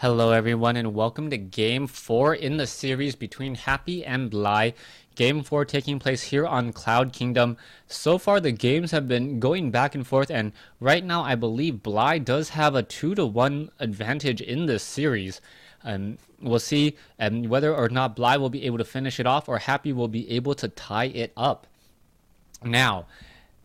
Hello everyone and welcome to Game 4 in the series between Happy and Bly. Game 4 taking place here on Cloud Kingdom. So far the games have been going back and forth, and right now I believe Bly does have a 2-1 advantage in this series. We'll see whether or not Bly will be able to finish it off or Happy will be able to tie it up. Now,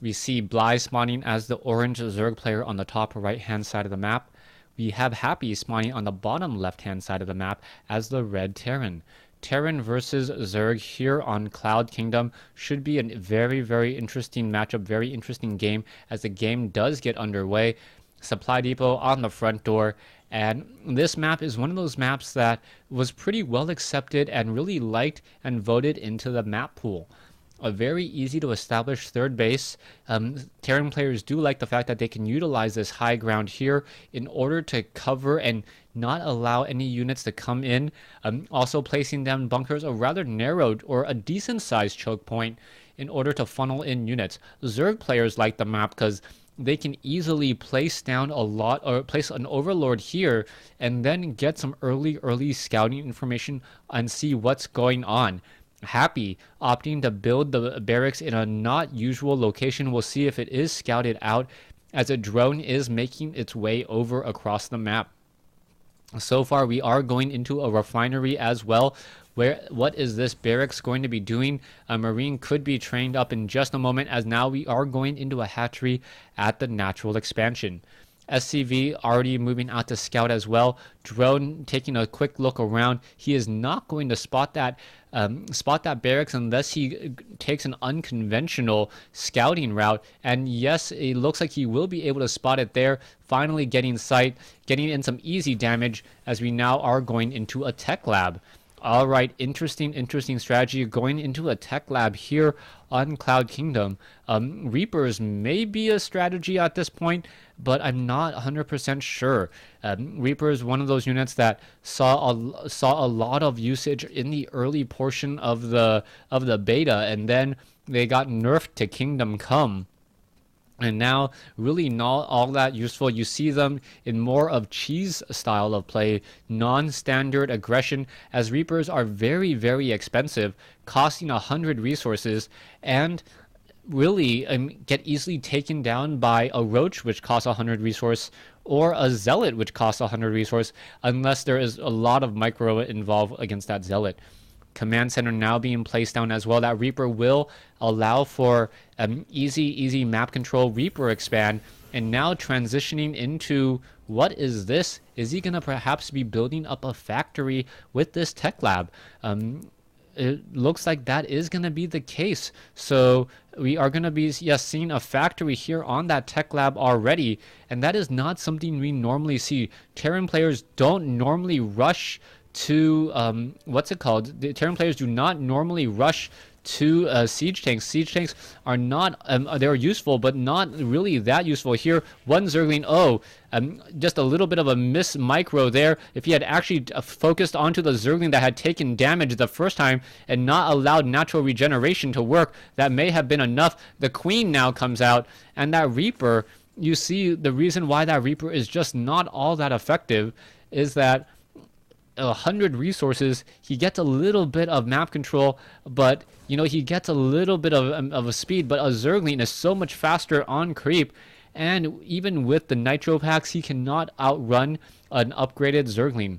we see Bly spawning as the orange Zerg player on the top right hand side of the map. We have Happy spawning on the bottom left-hand side of the map as the red Terran. Terran versus Zerg here on Cloud Kingdom should be a very, very interesting matchup, very interesting game as the game does get underway. Supply depot on the front door, and this map is one of those maps that was pretty well accepted and really liked and voted into the map pool. A very easy to establish third base. Terran players do like the fact that they can utilize this high ground here in order to cover and not allow any units to come in. Also placing down bunkers, a rather narrowed or a decent sized choke point in order to funnel in units. Zerg players like the map because they can easily place down a lot or place an overlord here and then get some early scouting information and see what's going on. Happy opting to build the barracks in a not usual location. We'll see if it is scouted out as a drone is making its way over across the map. So far we are going into a refinery as well. What is this barracks going to be doing? A marine could be trained up in just a moment, as now we are going into a hatchery at the natural expansion. SCV already moving out to scout as well. Drone taking a quick look around. He is not going to spot that barracks unless he takes an unconventional scouting route. And yes, it looks like he will be able to spot it there. Finally getting sight, getting in some easy damage as we now are going into a tech lab. All right, interesting strategy going into a tech lab here on Cloud Kingdom. Reapers may be a strategy at this point, but I'm not 100% sure. Reapers, one of those units that saw a lot of usage in the early portion of the beta, and then they got nerfed to Kingdom Come. And now really not all that useful. You see them in more of cheese style of play, non-standard aggression, as Reapers are very, very expensive, costing 100 resources, and really get easily taken down by a Roach, which costs 100 resource, or a Zealot, which costs 100 resource, unless there is a lot of micro involved against that Zealot. Command center now being placed down as well. That Reaper will allow for easy map control. Reaper expand, and now transitioning into, what is this? Is he gonna perhaps be building up a factory with this tech lab? It looks like that is gonna be the case. So we are gonna be seeing a factory here on that tech lab already, and that is not something we normally see. Terran players don't normally rush to the Terran players do not normally rush to siege tanks. Siege tanks are not they're useful, but not really that useful here. One Zergling, just a little bit of a miss micro there. If he had actually focused onto the Zergling that had taken damage the first time and not allowed natural regeneration to work, that may have been enough. The Queen now comes out, and that Reaper, you see the reason why that Reaper is just not all that effective is that 100 resources, he gets a little bit of map control, but he gets a little bit of a speed, but a Zergling is so much faster on creep, and even with the nitro packs he cannot outrun an upgraded Zergling.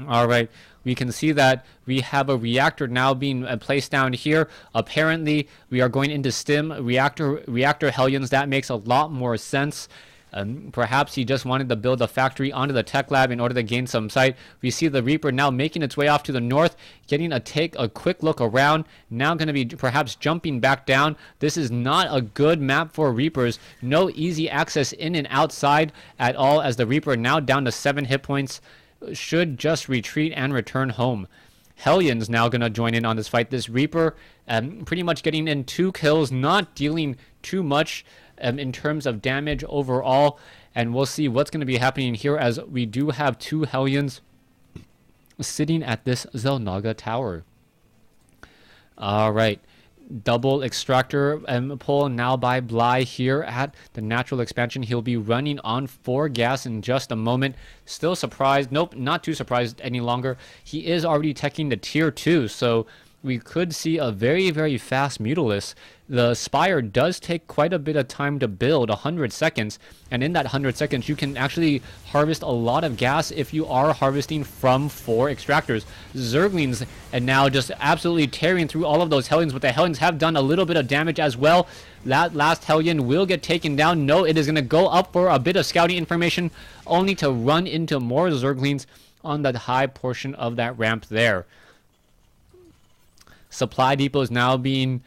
Alright, we can see that we have a reactor now being placed down here. Apparently we are going into stim reactor Hellions. That makes a lot more sense. Perhaps he just wanted to build a factory onto the tech lab in order to gain some sight. We see the Reaper now making its way off to the north, getting a quick look around. Now going to be perhaps jumping back down. This is not a good map for Reapers. No easy access in and outside at all, as the Reaper now down to 7 hit points should just retreat and return home. Hellions now going to join in on this fight. This Reaper pretty much getting in 2 kills, not dealing too much in terms of damage overall, and we'll see what's going to be happening here as we do have 2 Hellions sitting at this Zelnaga tower. All right, Double extractor pull now by Bly here at the natural expansion. He'll be running on 4 gas in just a moment. Still surprised. Nope, not too surprised any longer. He is already teching the tier 2, so we could see a very, very fast Mutalisk. The Spire does take quite a bit of time to build, 100 seconds, and in that 100 seconds you can actually harvest a lot of gas if you are harvesting from 4 extractors. Zerglings and now just absolutely tearing through all of those Hellions, but the Hellions have done a little bit of damage as well. That last Hellion will get taken down. No, it is going to go up for a bit of scouting information, only to run into more Zerglings on that high portion of that ramp there. Supply depot is now being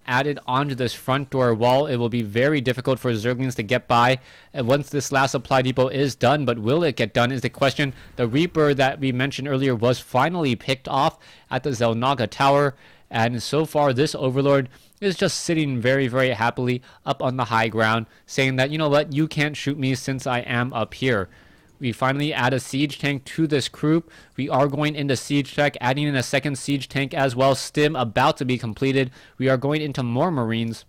added onto this front door wall. It will be very difficult for Zerglings to get by once this last supply depot is done, but will it get done is the question. The Reaper that we mentioned earlier was finally picked off at the Xel'Naga Tower, and so far this Overlord is just sitting very, very happily up on the high ground, saying that, you know what, you can't shoot me since I am up here. We finally add a siege tank to this group. We are going into siege tech, adding in a second siege tank as well. Stim about to be completed. We are going into more Marines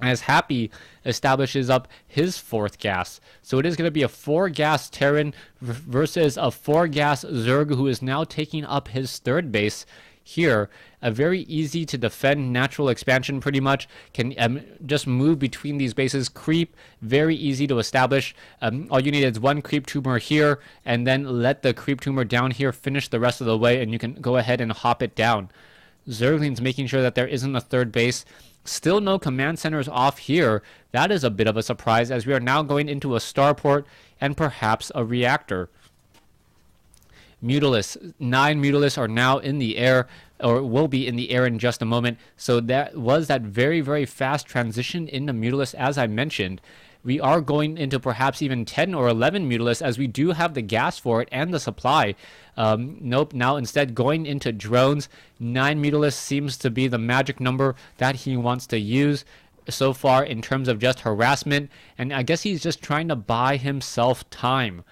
as Happy establishes up his 4th gas. So it is going to be a 4 gas Terran versus a 4 gas Zerg, who is now taking up his 3rd base here. A very easy to defend natural expansion, pretty much can just move between these bases. Creep, very easy to establish. All you need is 1 creep tumor here, and then let the creep tumor down here finish the rest of the way, and you can go ahead and hop it down. Zerglings making sure that there isn't a 3rd base. Still no command centers off here. That is a bit of a surprise, as we are now going into a starport and perhaps a reactor. Mutalisk, 9 Mutalisks are now in the air, or will be in the air in just a moment. So that was that very, very fast transition into Mutalisk, as I mentioned. We are going into perhaps even 10 or 11 Mutalisks, as we do have the gas for it and the supply. Nope, now instead going into drones. 9 Mutalisks seems to be the magic number that he wants to use so far in terms of just harassment, and I guess he's just trying to buy himself time.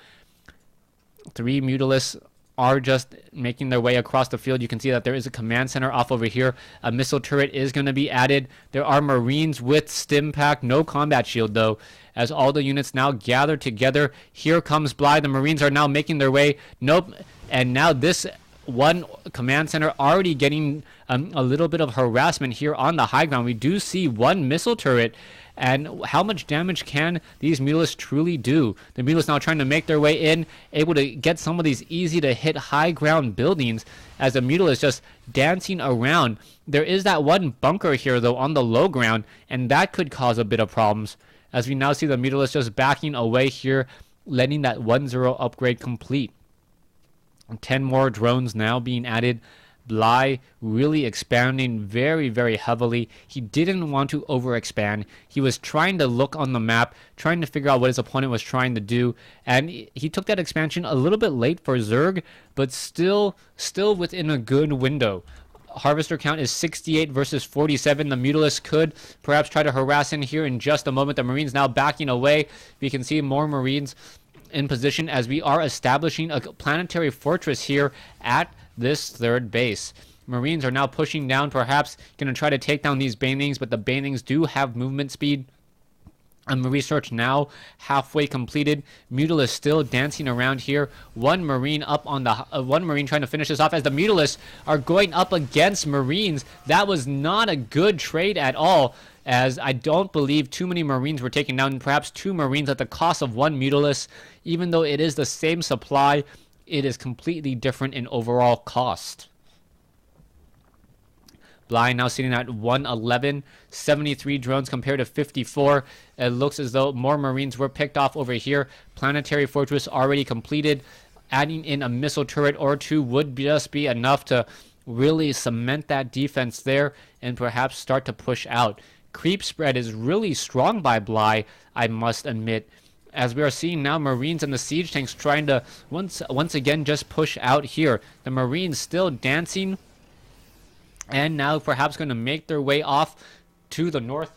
3 Mutalisks are just making their way across the field. You can see that there is a command center off over here. A missile turret is going to be added. There are Marines with stim pack, no combat shield though, as all the units now gather together. Here comes Bly. The Marines are now making their way. Nope. And now this one command center already getting a little bit of harassment here on the high ground. We do see 1 missile turret, and how much damage can these Mutalisks truly do? The Mutalisks now trying to make their way in, able to get some of these easy to hit high ground buildings, as the Mutalisks just dancing around. There is that 1 bunker here though on the low ground, and that could cause a bit of problems, as we now see the Mutalisks just backing away here, letting that 1-0 upgrade complete. 10 more drones now being added. Bly really expanding very, very heavily. He didn't want to overexpand. He was trying to look on the map, trying to figure out what his opponent was trying to do, and he took that expansion a little bit late for Zerg, but still within a good window. Harvester count is 68 versus 47. The Mutalisk could perhaps try to harass in here in just a moment. The Marines now backing away. We can see more Marines in position as we are establishing a planetary fortress here at this 3rd base. Marines are now pushing down, perhaps going to try to take down these Banelings, but the Banelings do have movement speed. And research now halfway completed. Mutalisk still dancing around here. 1 Marine up on the 1 Marine trying to finish this off, as the Mutalisks are going up against Marines. That was not a good trade at all, as I don't believe too many Marines were taken down. Perhaps 2 Marines at the cost of 1 Mutalisk. Even though it is the same supply, it is completely different in overall cost. Bly now sitting at 111, 73 drones compared to 54. It looks as though more Marines were picked off over here. Planetary fortress already completed. Adding in a missile turret or 2 would just be enough to really cement that defense there and perhaps start to push out. Creep spread is really strong by Bly, I must admit, as we are seeing now Marines and the siege tanks trying to once again just push out here. The Marines still dancing, and now perhaps going to make their way off to the north.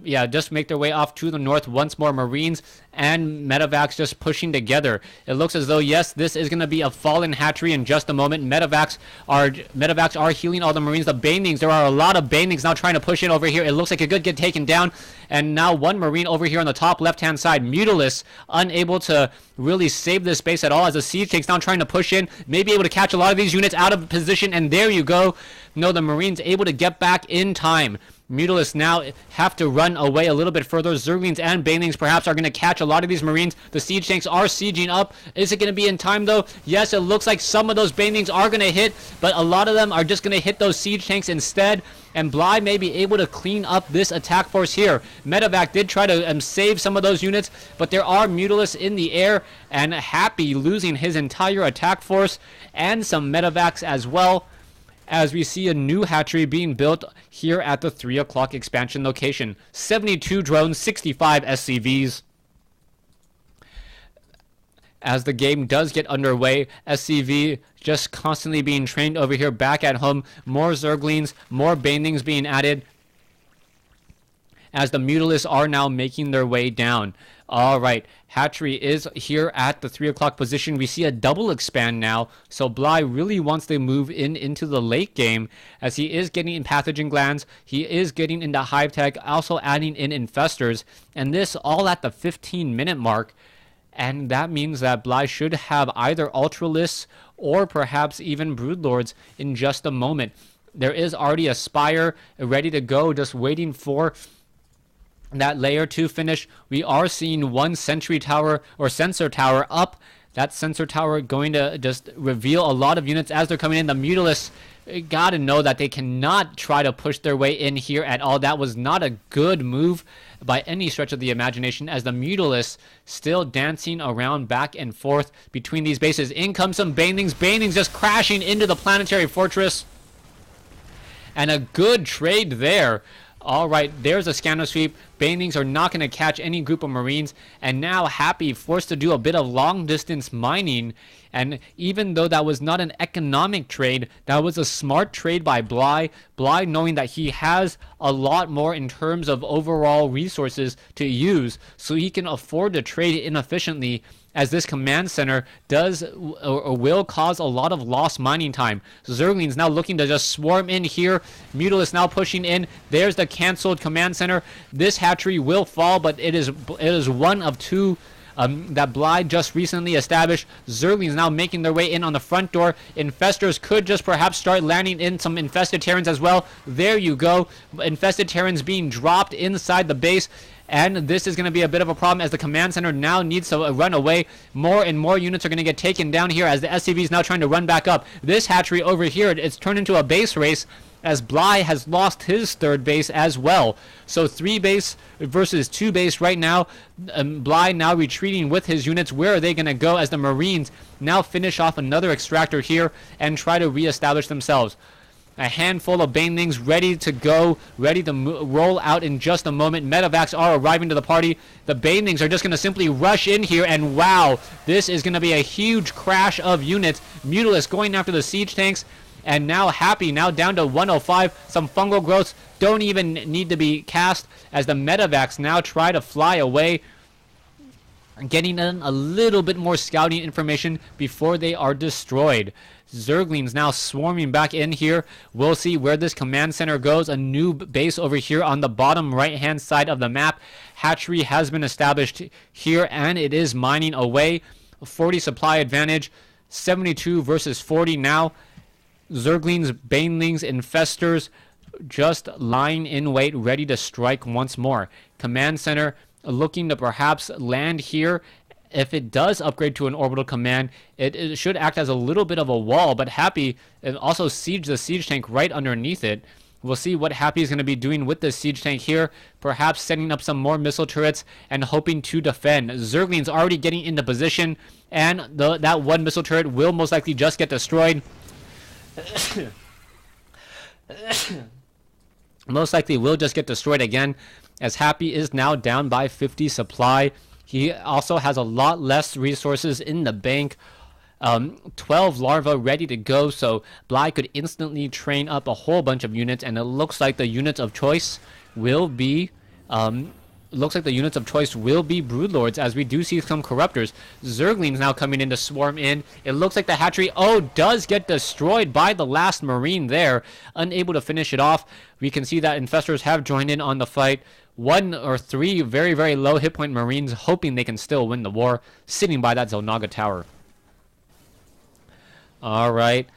yeah, just make their way off to the north once more. Marines and medevacs just pushing together. It looks as though, yes, this is going to be a fallen hatchery in just a moment. Medevacs are healing all the Marines. The Banelings, there are a lot of Banelings now trying to push in over here. It looks like it could get taken down. And now one Marine over here on the top left-hand side, Mutalisk, unable to really save this base at all as the siege tanks now trying to push in, maybe able to catch a lot of these units out of position, and there you go. No, the Marines able to get back in time. Mutalisk now have to run away a little bit further. Zerglings and Banelings perhaps are going to catch a lot of these Marines. The siege tanks are sieging up. Is it going to be in time though? Yes, it looks like some of those Banelings are going to hit, but a lot of them are just going to hit those siege tanks instead. And Bly may be able to clean up this attack force here. Medevac did try to save some of those units, but there are Mutalisks in the air, and Happy losing his entire attack force and some Medevacs as well, as we see a new hatchery being built here at the 3 o'clock expansion location. 72 drones, 65 SCVs. As the game does get underway, SCV just constantly being trained over here back at home. More Zerglings, more Banelings being added, as the Mutalisks are now making their way down. Alright, hatchery is here at the 3 o'clock position. We see a double expand now, so Bly really wants to move into the late game, as he is getting in pathogen glands, he is getting into hive tech, also adding in infestors, and this all at the 15-minute mark. And that means that Bly should have either Ultralisks or perhaps even Broodlords in just a moment. There is already a Spire ready to go, just waiting for that layer 2 finish. We are seeing one sentry tower or sensor tower up. That sensor tower going to just reveal a lot of units as they're coming in. The Mutalisks gotta know that they cannot try to push their way in here at all. That was not a good move by any stretch of the imagination, as the Mutalisks still dancing around back and forth between these bases. In comes some Banelings. Banelings just crashing into the planetary fortress. And a good trade there. Alright, there's a scanner sweep. Banelings are not going to catch any group of Marines. And now Happy forced to do a bit of long distance mining. And even though that was not an economic trade, that was a smart trade by Bly. Bly knowing that he has a lot more in terms of overall resources to use, so he can afford to trade inefficiently, as this command center does or will cause a lot of lost mining time. Zerglings now looking to just swarm in here. Mutalisk now pushing in. There's the canceled command center. This hatchery will fall, but it is one of two that Bly just recently established. Zerglings now making their way in on the front door. Infestors could just perhaps start landing in some infested Terrans as well. There you go. Infested Terrans being dropped inside the base. And this is going to be a bit of a problem, as the command center now needs to run away. More and more units are going to get taken down here, as the SCV is now trying to run back up. This hatchery over here, it's turned into a base race, as Bly has lost his third base as well. So 3 base versus 2 base right now. Bly now retreating with his units. Where are they going to go, as the Marines now finish off another extractor here and try to reestablish themselves? A handful of Banelings ready to go, ready to roll out in just a moment. Medevacs are arriving to the party. The Banelings are just going to simply rush in here, and wow, this is going to be a huge crash of units. Mutalisk going after the siege tanks, and now Happy now down to 105. Some fungal growths don't even need to be cast, as the Medevacs now try to fly away, getting in a little bit more scouting information before they are destroyed. Zerglings now swarming back in here. We'll see where this command center goes. A new base over here on the bottom right hand side of the map. Hatchery has been established here, and it is mining away. 40 supply advantage, 72 versus 40 now. Zerglings, Banelings, Infestors just lying in wait, ready to strike once more. Command center looking to perhaps land here. If it does upgrade to an orbital command, it should act as a little bit of a wall, but Happy and also siege the siege tank right underneath it. We'll see what Happy is going to be doing with this siege tank here, perhaps setting up some more missile turrets and hoping to defend. Zergling's already getting into position, and that one missile turret will most likely just get destroyed. Most likely will just get destroyed again, as Happy is now down by 50 supply. He also has a lot less resources in the bank. 12 larvae ready to go, so Bly could instantly train up a whole bunch of units, and it looks like the units of choice will be Looks like the units of choice will be Broodlords, as we do see some Corruptors. Zerglings now coming in to swarm in. It looks like the hatchery, does get destroyed by the last Marine there. Unable to finish it off. We can see that Infestors have joined in on the fight. 1 or 3 very, very low hit point Marines, hoping they can still win the war, sitting by that Xel'Naga tower. Alright.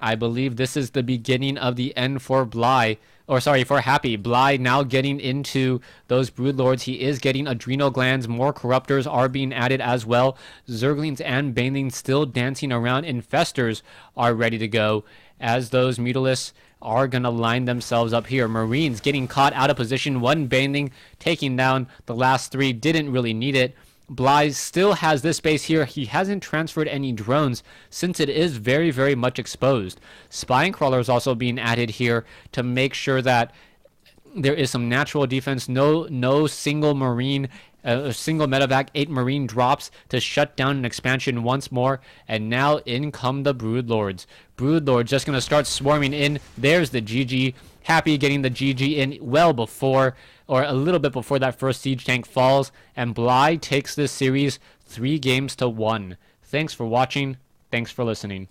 I believe this is the beginning of the end for Bly. For Happy. Bly now getting into those Broodlords. He is getting adrenal glands. More Corruptors are being added as well. Zerglings and Banelings still dancing around. Infestors are ready to go, as those Mutalisks are going to line themselves up here. Marines getting caught out of position. 1 Baneling taking down the last 3. Didn't really need it. Bly still has this base here. He hasn't transferred any drones since it is very, very much exposed. Spine Crawlers also being added here to make sure that there is some natural defense. No single Marine, single medevac, 8 Marine drops to shut down an expansion once more. And now in come the Broodlords. Broodlords just going to start swarming in. There's the GG. Happy getting the GG in well before, or a little bit before that first siege tank falls. And Bly takes this series 3 games to 1. Thanks for watching. Thanks for listening.